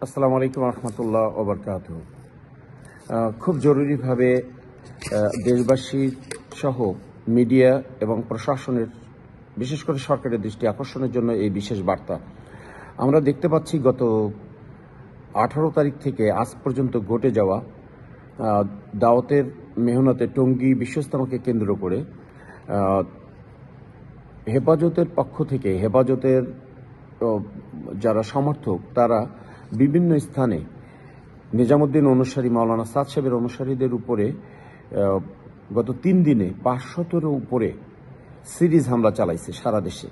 আসসালামু আলাইকুম রহমতুল্লাহ ওবরকাতুহ। খুব জরুরিভাবে দেশবাসী সহ মিডিয়া এবং প্রশাসনের, বিশেষ করে সরকারের দৃষ্টি আকর্ষণের জন্য এই বিশেষ বার্তা। আমরা দেখতে পাচ্ছি গত 18 তারিখ থেকে আজ পর্যন্ত ঘটে যাওয়া দাওয়াতের মেহনতে টঙ্গী বিশ্ব ইজতেমাকে কেন্দ্র করে হেফাজতের পক্ষ থেকে, হেফাজতের যারা সমর্থক তারা বিভিন্ন স্থানে নিজামুদ্দিন অনুসারী, মাওলানা সাদ সাহেবের অনুসারীদের উপরে গত 3 দিনে 500-এর উপরে সিরিজ হামলা চালাইছে সারা দেশে।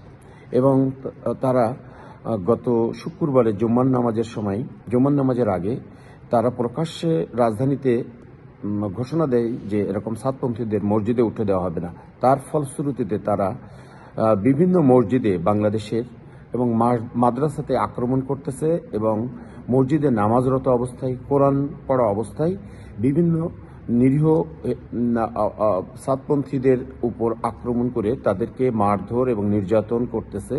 এবং তারা গত শুক্রবারে জুম্মার নামাজের আগে তারা প্রকাশ্যে রাজধানীতে ঘোষণা দেয় যে এরকম সাতপন্থীদের মসজিদে উঠে দেওয়া হবে না। তার ফলশ্রুতিতে তারা বিভিন্ন মসজিদে বাংলাদেশের এবং মাদ্রাসাতে আক্রমণ করতেছে এবং মসজিদে নামাজরত অবস্থায়, কোরআন পড়া অবস্থায় বিভিন্ন নিরীহ সাতপন্থীদের উপর আক্রমণ করে তাদেরকে মারধর এবং নির্যাতন করতেছে।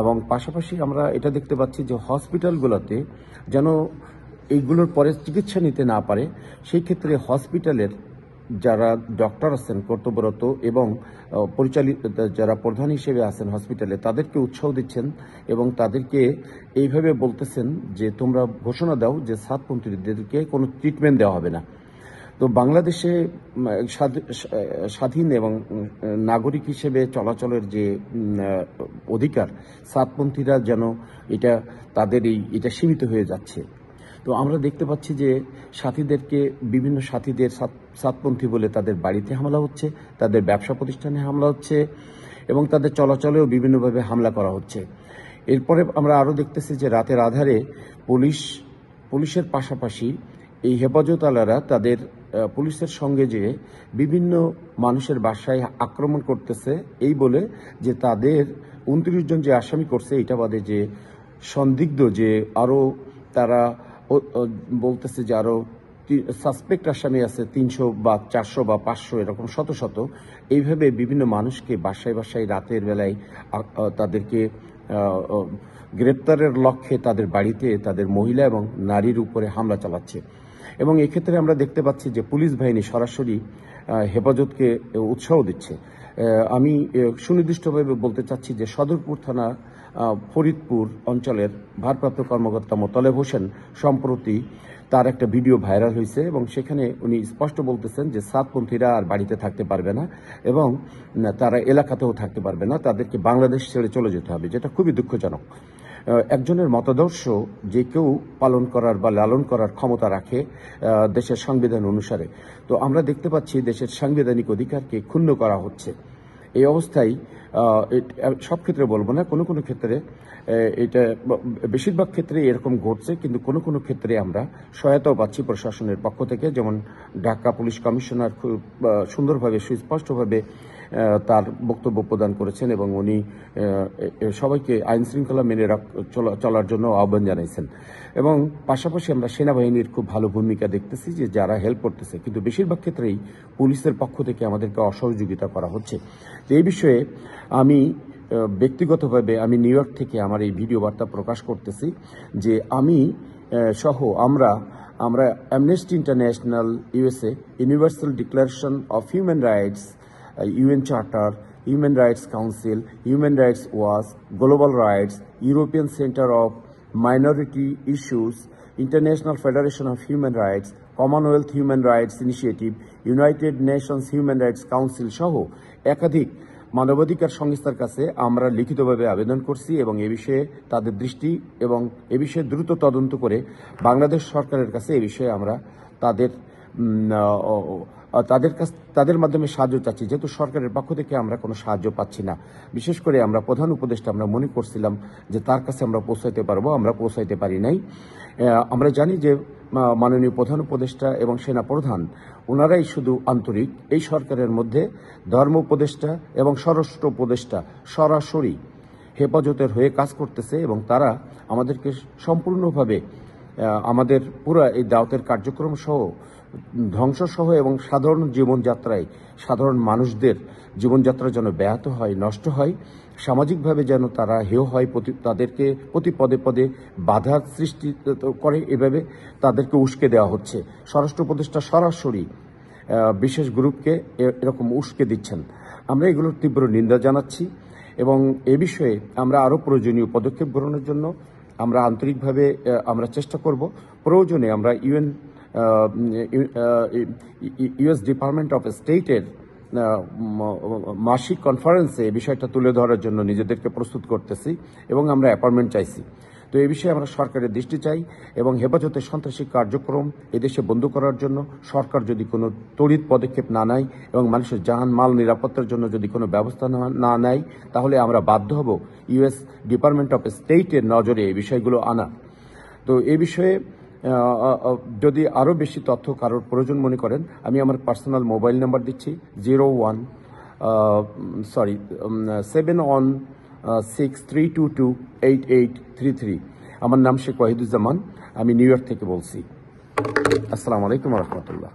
এবং পাশাপাশি আমরা এটা দেখতে পাচ্ছি যে হসপিটালগুলোতে যেন এইগুলোর পরে চিকিৎসা নিতে না পারে, সেই ক্ষেত্রে হসপিটালের যারা ডক্টর আছেন কর্তব্যরত এবং যারা প্রধান হিসেবে আছেন হসপিটালে, তাদেরকে উৎসাহ দিচ্ছেন এবং তাদেরকে এইভাবে বলতেছেন যে তোমরা ঘোষণা দাও যে সাতপন্থীদেরকে কোনো ট্রিটমেন্ট দেওয়া হবে না। তো বাংলাদেশে স্বাধীন এবং নাগরিক হিসেবে চলাচলের যে অধিকার, সাতপন্থীরা যেন এটা সীমিত হয়ে যাচ্ছে। তো আমরা দেখতে পাচ্ছি যে বিভিন্ন সাথীদের সাতপন্থী বলে তাদের বাড়িতে হামলা হচ্ছে, তাদের ব্যবসা প্রতিষ্ঠানে হামলা হচ্ছে এবং তাদের চলাচলেও বিভিন্নভাবে হামলা করা হচ্ছে। এরপরে আমরা আরও দেখতেছি যে রাতের আধারে পুলিশের পাশাপাশি এই হেফাজত আলারা তাদের পুলিশের সঙ্গে যে বিভিন্ন মানুষের বাসায় আক্রমণ করতেছে, এই বলে যে তাদের 29 জন যে আসামি করছে, এটা বাদে যে সন্দিগ্ধ যে আরও তারা বলতেছে যে আরো সাসপেক্ট আসামি আছে 300 বা 400 বা 500, এরকম শত শত। এইভাবে বিভিন্ন মানুষকে বাসায় বাসায় রাতের বেলায় তাদেরকে গ্রেপ্তারের লক্ষ্যে তাদের বাড়িতে তাদের মহিলা এবং নারীর উপরে হামলা চালাচ্ছে। এবং এক্ষেত্রে আমরা দেখতে পাচ্ছি যে পুলিশ বাহিনী সরাসরি হেফাজতকে উৎসাহ দিচ্ছে। আমি সুনির্দিষ্টভাবে বলতে চাচ্ছি যে সদরপুর থানা ফরিদপুর অঞ্চলের ভারপ্রাপ্ত কর্মকর্তা মোতালেব হোসেন সম্প্রতি তার একটা ভিডিও ভাইরাল হয়েছে এবং সেখানে উনি স্পষ্ট বলতেছেন যে সাতপন্থীরা আর বাড়িতে থাকতে পারবে না এবং তারা এলাকাতেও থাকতে পারবে না, তাদেরকে বাংলাদেশ ছেড়ে চলে যেতে হবে, যেটা খুবই দুঃখজনক। একজনের মতাদর্শ যে কেউ পালন করার বা লালন করার ক্ষমতা রাখে দেশের সংবিধান অনুসারে। তো আমরা দেখতে পাচ্ছি দেশের সাংবিধানিক অধিকারকে ক্ষুণ্ণ করা হচ্ছে। এই অবস্থায় সব ক্ষেত্রে বলবো না, কোনো কোনো ক্ষেত্রে এটা বেশিরভাগ ক্ষেত্রে এরকম ঘটছে, কিন্তু কোনো কোনো ক্ষেত্রে আমরা সহায়তাও পাচ্ছি প্রশাসনের পক্ষ থেকে। যেমন ঢাকা পুলিশ কমিশনার খুব সুন্দরভাবে সুস্পষ্টভাবে তার বক্তব্য প্রদান করেছেন এবং উনি সবাইকে আইন শৃঙ্খলা মেনে চলার জন্য আহ্বান জানাইছেন। এবং পাশাপাশি আমরা সেনাবাহিনীর খুব ভালো ভূমিকা দেখতেছি যে যারা হেল্প করতেছে, কিন্তু বেশিরভাগ ক্ষেত্রেই পুলিশের পক্ষ থেকে আমাদেরকে অসহযোগিতা করা হচ্ছে। তো এই বিষয়ে আমি ব্যক্তিগতভাবে নিউ ইয়র্ক থেকে আমার এই ভিডিও বার্তা প্রকাশ করতেছি যে আমি সহ আমরা amnesty international USA, universal declaration of human rights, UN Charter, Human Rights Council, Human Rights Watch, Global Rights, European Center of Minority Issues, International Federation of Human Rights, Commonwealth Human Rights Initiative, United Nations Human Rights Council সহ একাধিক মানবাধিকার সংস্থার কাছে আমরা লিখিতভাবে আবেদন করছি এবং এ বিষয়ে তাদের দৃষ্টি এবং এ বিষয়ে দ্রুত তদন্ত করে বাংলাদেশ সরকারের কাছে এ বিষয়ে আমরা তাদের মাধ্যমে সাহায্য চাচ্ছি, যেহেতু সরকারের পক্ষ থেকে আমরা কোনো সাহায্য পাচ্ছি না। বিশেষ করে আমরা প্রধান উপদেষ্টা আমরা মনে করছিলাম যে তার কাছে আমরা পৌঁছাইতে পারবো, আমরা পৌঁছাইতে পারি নাই। আমরা জানি যে মাননীয় প্রধান উপদেষ্টা এবং সেনা প্রধান ওনারাই শুধু আন্তরিক। এই সরকারের মধ্যে ধর্ম উপদেষ্টা এবং স্বরাষ্ট্র উপদেষ্টা সরাসরি হেফাজতের হয়ে কাজ করতেছে এবং তারা আমাদেরকে সম্পূর্ণভাবে আমাদের পুরো এই দাওয়াতের কার্যক্রম সহ ধ্বংসসহ এবং সাধারণ জীবনযাত্রায় সাধারণ মানুষদের জীবনযাত্রা যেন ব্যাহত হয়, নষ্ট হয়, সামাজিকভাবে যেন তারা হেয় হয়, তাদেরকে প্রতি পদে পদে বাধার সৃষ্টি করে, এভাবে তাদেরকে উস্কে দেওয়া হচ্ছে। স্বরাষ্ট্র উপদেষ্টা সরাসরি বিশেষ গ্রুপকে এরকম উস্কে দিচ্ছেন। আমরা এগুলোর তীব্র নিন্দা জানাচ্ছি এবং এ বিষয়ে আমরা আরও প্রয়োজনীয় পদক্ষেপ গ্রহণের জন্য আমরা আন্তরিকভাবে আমরা চেষ্টা করব। প্রয়োজনে আমরা ইউএস ডিপার্টমেন্ট অফ স্টেটের মাসিক কনফারেন্সে এই বিষয়টা তুলে ধরার জন্য নিজেদেরকে প্রস্তুত করতেছি এবং আমরা অ্যাপয়েন্টমেন্ট চাইছি। তো এই বিষয়ে আমরা সরকারের দৃষ্টি চাই এবং হেফাজতে সন্ত্রাসী কার্যক্রম এদেশে বন্ধ করার জন্য সরকার যদি কোনো তড়িৎ পদক্ষেপ না নেয় এবং মানুষের জান মাল নিরাপত্তার জন্য যদি কোনো ব্যবস্থা না নেয়, তাহলে আমরা বাধ্য হব ইউএস ডিপার্টমেন্ট অফ স্টেটের নজরে এই বিষয়গুলো আনা। তো এই বিষয়ে যদি আরও বেশি তথ্য কারোর প্রয়োজন মনে করেন, আমি আমার পার্সোনাল মোবাইল নাম্বার দিচ্ছি 7163228833। আমার নাম শেখ ওয়াহিদুজ্জামান, আমি নিউ ইয়র্ক থেকে বলছি। আসসালামু আলাইকুম রহমতুল্লাহ।